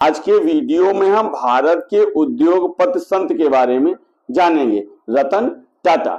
आज के वीडियो में हम भारत के उद्योगपति संत के बारे में जानेंगे। रतन टाटा।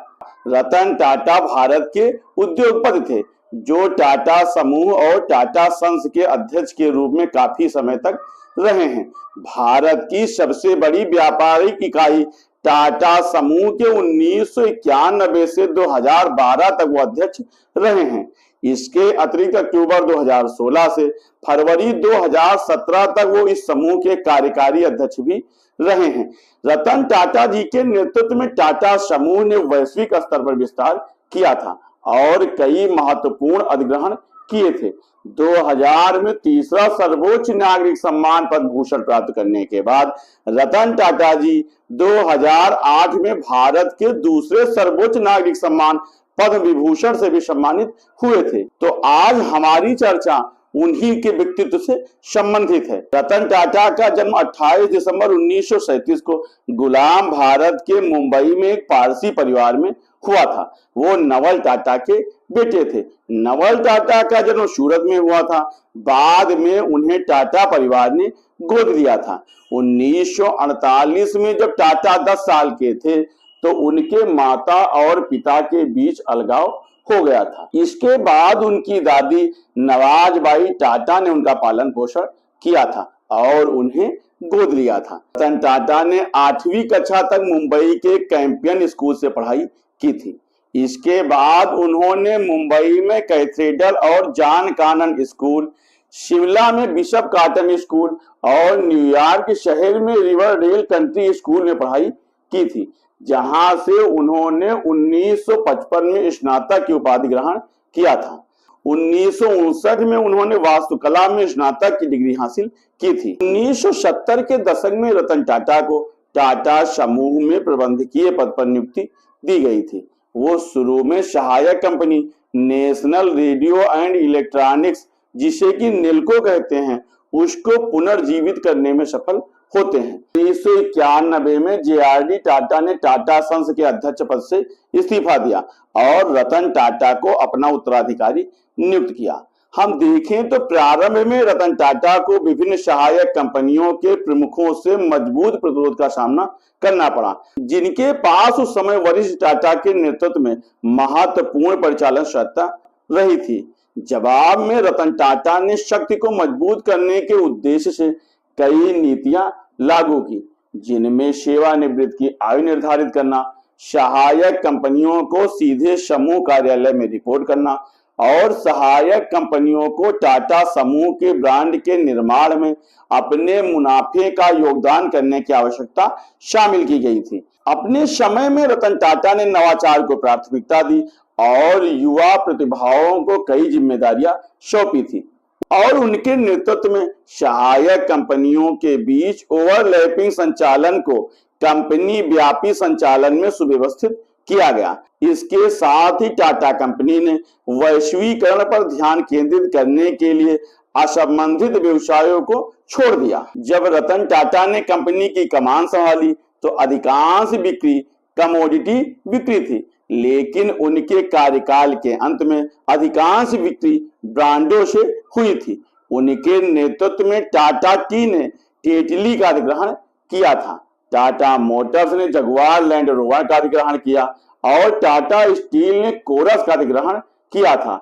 रतन टाटा भारत के उद्योगपति थे जो टाटा समूह और टाटा सन्स के अध्यक्ष के रूप में काफी समय तक रहे हैं। भारत की सबसे बड़ी व्यापारिक इकाई टाटा समूह के 1991 से 2012 तक वो अध्यक्ष रहे हैं। इसके अतिरिक्त अक्टूबर 2016 से फरवरी 2017 तक वो इस समूह के कार्यकारी अध्यक्ष भी रहे हैं। रतन टाटा जी के नेतृत्व में टाटा समूह ने वैश्विक स्तर पर विस्तार किया था और कई महत्वपूर्ण अधिग्रहण किए थे। 2000 में तीसरा सर्वोच्च नागरिक सम्मान पद्म भूषण प्राप्त करने के बाद रतन टाटा जी 2008 में भारत के दूसरे सर्वोच्च नागरिक सम्मान पद्म विभूषण से भी सम्मानित हुए थे। तो आज हमारी चर्चा उन्हीं के व्यक्तित्व से संबंधित है। रतन टाटा का जन्म 28 दिसंबर 1937 को गुलाम भारत के मुंबई में एक पारसी परिवार में हुआ था। वो नवल टाटा के बेटे थे। नवल टाटा का जन्म सूरत में हुआ था। बाद में उन्हें टाटा परिवार ने गोद लिया था। 1948 में जब टाटा 10 साल के थे तो उनके माता और पिता के बीच अलगाव हो गया था। इसके बाद उनकी दादी नवाजबाई टाटा ने उनका पालन पोषण किया था और उन्हें गोद लिया था। रतन टाटा ने 8वीं कक्षा तक मुंबई के कैंपियन स्कूल से पढ़ाई की थी। इसके बाद उन्होंने मुंबई में कैथेड्रल और जॉन कॉनन स्कूल, शिमला में बिशप कॉटन स्कूल और न्यूयॉर्क शहर में रिवरडेल कंट्री स्कूल में पढ़ाई की थी, जहां से उन्होंने 1955 में स्नातक की उपाधि ग्रहण किया था। 1959 में उन्होंने वास्तुकला में स्नातक की डिग्री हासिल की थी। 1970 के दशक में रतन टाटा को टाटा समूह में प्रबंधकीय पद पर नियुक्ति दी गई थी। वो शुरू में सहायक company national radio and electronics, जिसे कि नेल्को कहते हैं, उसको पुनर्जीवित करने में सफल होते हैं। 1991 में जेआरडी टाटा ने टाटा सन्स के अध्यक्ष पद से इस्तीफा दिया और रतन टाटा को अपना उत्तराधिकारी नियुक्त किया। हम देखें तो प्रारंभ में रतन टाटा को विभिन्न सहायक कंपनियों के प्रमुखों से मजबूत प्रतिरोध का सामना करना पड़ा, जिनके पास उस समय वरिष्ठ टाटा के नेतृत्व में महत्वपूर्ण परिचालन क्षमता रही थी। जवाब में रतन टाटा ने शक्ति को मजबूत करने के उद्देश्य से कई नीतियां लागू की, जिनमें सेवानिवृत्त की आयु निर्धारित करना, सहायक कंपनियों को सीधे समूह कार्यालय में रिपोर्ट करना और सहायक कंपनियों को टाटा समूह के ब्रांड के निर्माण में अपने मुनाफे का योगदान करने की आवश्यकता शामिल की गई थी। अपने समय में रतन टाटा ने नवाचार को प्राथमिकता दी और युवा प्रतिभाओं को कई जिम्मेदारियां सौंपी थी और उनके नेतृत्व में सहायक कंपनियों के बीच ओवरलैपिंग संचालन को कंपनी व्यापी संचालन में सुव्यवस्थित किया गया। इसके साथ ही टाटा कंपनी ने वैश्वीकरण पर ध्यान केंद्रित करने के लिए असंबंधित व्यवसायों को छोड़ दिया। जब रतन टाटा ने कंपनी की कमान संभाली तो अधिकांश बिक्री कमोडिटी बिक्री थी, लेकिन उनके कार्यकाल के अंत में अधिकांश बिक्री ब्रांडों से हुई थी। उनके नेतृत्व में टाटा टी ने टेटली का अधिग्रहण किया था, टाटा मोटर्स ने जगुआर लैंड रोवर का अधिग्रहण किया और टाटा स्टील ने कोरस का अधिग्रहण किया था।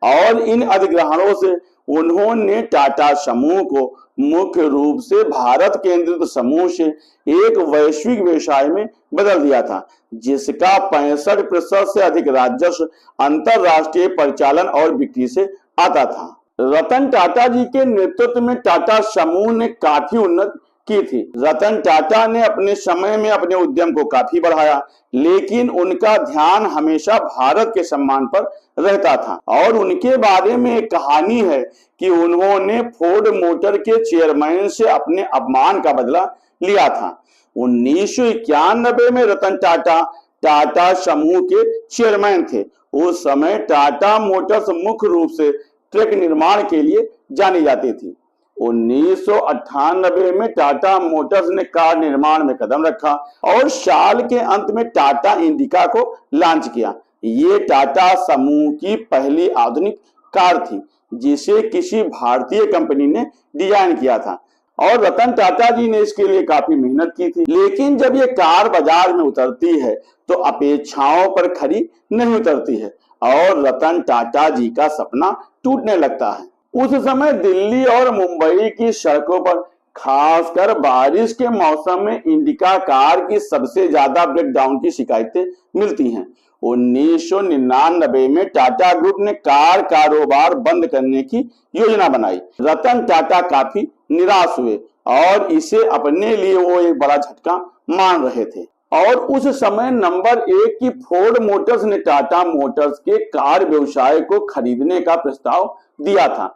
और इन अधिग्रहणों से उन्होंने टाटा समूह को मुख्य रूप से भारत केंद्रित समूह से एक वैश्विक व्यवसाय में बदल दिया था, जिसका 65% से अधिक राजस्व अंतरराष्ट्रीय परिचालन और बिक्री से आता था। रतन टाटा जी के नेतृत्व में टाटा समूह ने काफी उन्नति की थी। रतन टाटा ने अपने समय में अपने उद्यम को काफी बढ़ाया, लेकिन उनका ध्यान हमेशा भारत के सम्मान पर रहता था। और उनके बारे में एक कहानी है कि उन्होंने फोर्ड मोटर के चेयरमैन से अपने अपमान का बदला लिया था। 1991 में रतन टाटा टाटा समूह के चेयरमैन थे। उस समय टाटा मोटर्स मुख्य रूप से ट्रक निर्माण के लिए जानी जाती थी। 1998 में टाटा मोटर्स ने कार निर्माण में कदम रखा और साल के अंत में टाटा इंडिका को लॉन्च किया। ये टाटा समूह की पहली आधुनिक कार थी जिसे किसी भारतीय कंपनी ने डिजाइन किया था और रतन टाटा जी ने इसके लिए काफी मेहनत की थी। लेकिन जब ये कार बाजार में उतरती है तो अपेक्षाओं पर खरी नहीं उतरती है और रतन टाटा जी का सपना टूटने लगता है। उस समय दिल्ली और मुंबई की सड़कों पर खासकर बारिश के मौसम में इंडिका कार की सबसे ज्यादा ब्रेकडाउन की शिकायतें मिलती हैं। 1999 में टाटा ग्रुप ने कार कारोबार बंद करने की योजना बनाई। रतन टाटा काफी निराश हुए और इसे अपने लिए वो एक बड़ा झटका मान रहे थे। और उस समय नंबर 1 की फोर्ड मोटर्स ने टाटा मोटर्स के कार व्यवसाय को खरीदने का प्रस्ताव दिया था।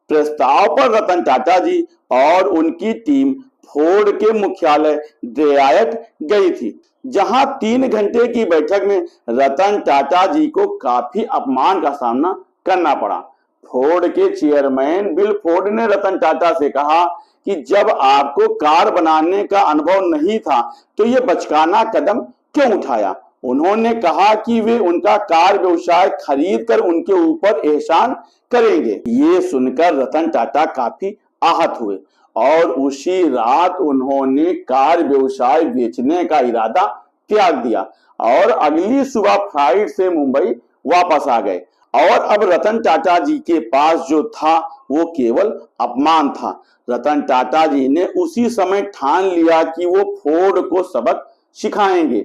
प्रस्ताव पर रतन टाटा जी और उनकी टीम फोर्ड के मुख्यालय डेट्रॉयट गई थी, जहां 3 घंटे की बैठक में रतन टाटा जी को काफी अपमान का सामना करना पड़ा। फोर्ड के चेयरमैन बिल फोर्ड ने रतन टाटा से कहा कि जब आपको कार बनाने का अनुभव नहीं था तो ये बचकाना कदम क्यों उठाया। उन्होंने कहा कि वे उनका कार व्यवसाय खरीद कर उनके ऊपर एहसान करेंगे। ये सुनकर रतन टाटा काफी आहत हुए और उसी रात उन्होंने कार व्यवसाय बेचने का इरादा त्याग दिया और अगली सुबह फ्लाइट से मुंबई वापस आ गए। और अब रतन टाटा जी के पास जो था वो केवल अपमान था। रतन टाटा जी ने उसी समय ठान लिया कि वो फोर्ड को सबक सिखाएंगे।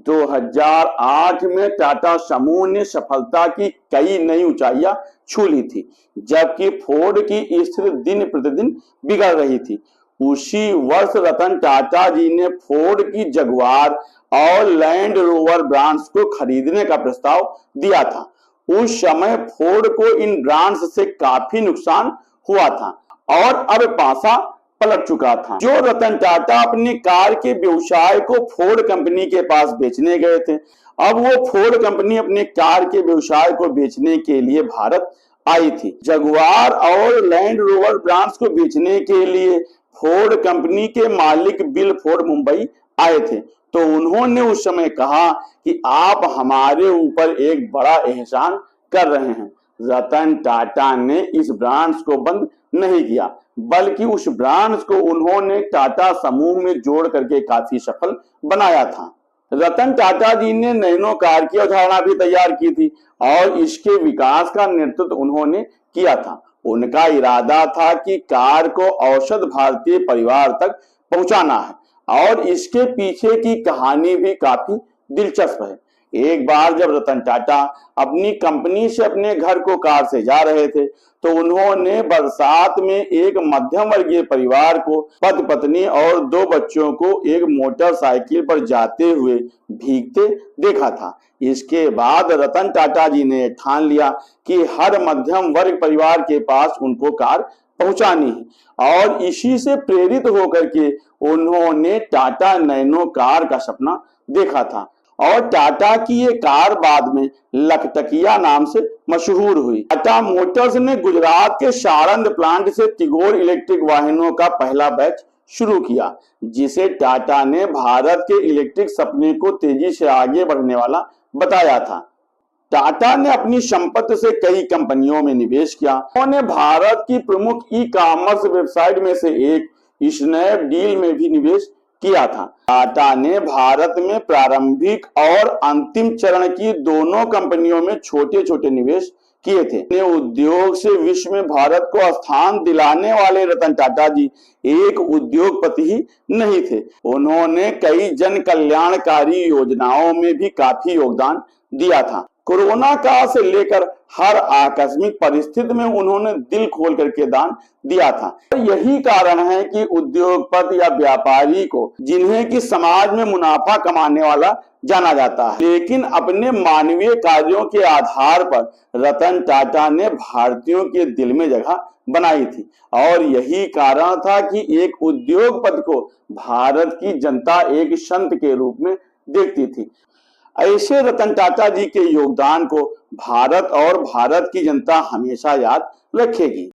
2008 में टाटा समूह ने सफलता की कई नई ऊंचाइयां छू ली थी, जबकि फोर्ड की स्थिति दिन प्रतिदिन बिगड़ रही थी। उसी वर्ष रतन टाटा जी ने फोर्ड की जगुआर और लैंड रोवर ब्रांड्स को खरीदने का प्रस्ताव दिया था। उस समय फोर्ड को इन ब्रांड्स से काफी नुकसान हुआ था और अब पासा पलट चुका था। जो रतन टाटा अपनी कार के व्यवसाय को फोर्ड कंपनी के पास बेचने गए थे, अब वो फोर्ड कंपनी अपने कार के व्यवसाय को बेचने के लिए भारत आई थी। जगुआर और लैंड रोवर ब्रांड्स को बेचने के लिए फोर्ड कंपनी के मालिक बिल फोर्ड मुंबई आए थे, तो उन्होंने उस समय कहा कि आप हमारे ऊपर एक बड़ा एहसान कर रहे हैं। रतन टाटा ने इस ब्रांड्स को बंद नहीं किया, बल्कि उस ब्रांड्स को उन्होंने टाटा समूह में जोड़ करके काफी सफल बनाया था। रतन टाटा जी ने नैनो कार की अवधारणा भी तैयार की थी और इसके विकास का नेतृत्व उन्होंने किया था। उनका इरादा था कि कार को औसत भारतीय परिवार तक पहुंचाना है और इसके पीछे की कहानी भी काफी दिलचस्प है। एक बार जब रतन टाटा अपनी कंपनी से अपने घर को कार से जा रहे थे, तो उन्होंने बरसात में एक मध्यम वर्गीय परिवार को, पति पत्नी और 2 बच्चों को एक मोटरसाइकिल पर जाते हुए भीगते देखा था। इसके बाद रतन टाटा जी ने ठान लिया कि हर मध्यम वर्ग परिवार के पास उनको कार पहुंचानी है और इसी से प्रेरित होकर के उन्होंने टाटा नैनो कार का सपना देखा था और टाटा की ये कार बाद में लखटकिया नाम से मशहूर हुई। टाटा मोटर्स ने गुजरात के सारंद प्लांट से टिगोर इलेक्ट्रिक वाहनों का पहला बैच शुरू किया, जिसे टाटा ने भारत के इलेक्ट्रिक सपने को तेजी से आगे बढ़ने वाला बताया था। टाटा ने अपनी संपत्ति से कई कंपनियों में निवेश किया। उन्होंने भारत की प्रमुख ई कॉमर्स वेबसाइट में से एक स्नैपडील में भी निवेश किया था। टाटा ने भारत में प्रारंभिक और अंतिम चरण की दोनों कंपनियों में छोटे छोटे निवेश किए थे। उद्योग से विश्व में भारत को स्थान दिलाने वाले रतन टाटा जी एक उद्योगपति ही नहीं थे, उन्होंने कई जन कल्याणकारी योजनाओं में भी काफी योगदान दिया था। कोरोना काल से लेकर हर आकस्मिक परिस्थिति में उन्होंने दिल खोल करके दान दिया था। यही कारण है कि उद्योगपति या व्यापारी को, जिन्हें कि समाज में मुनाफा कमाने वाला जाना जाता है, लेकिन अपने मानवीय कार्यों के आधार पर रतन टाटा ने भारतीयों के दिल में जगह बनाई थी और यही कारण था कि एक उद्योगपति को भारत की जनता एक संत के रूप में देखती थी। ऐसे रतन टाटा जी के योगदान को भारत और भारत की जनता हमेशा याद रखेगी।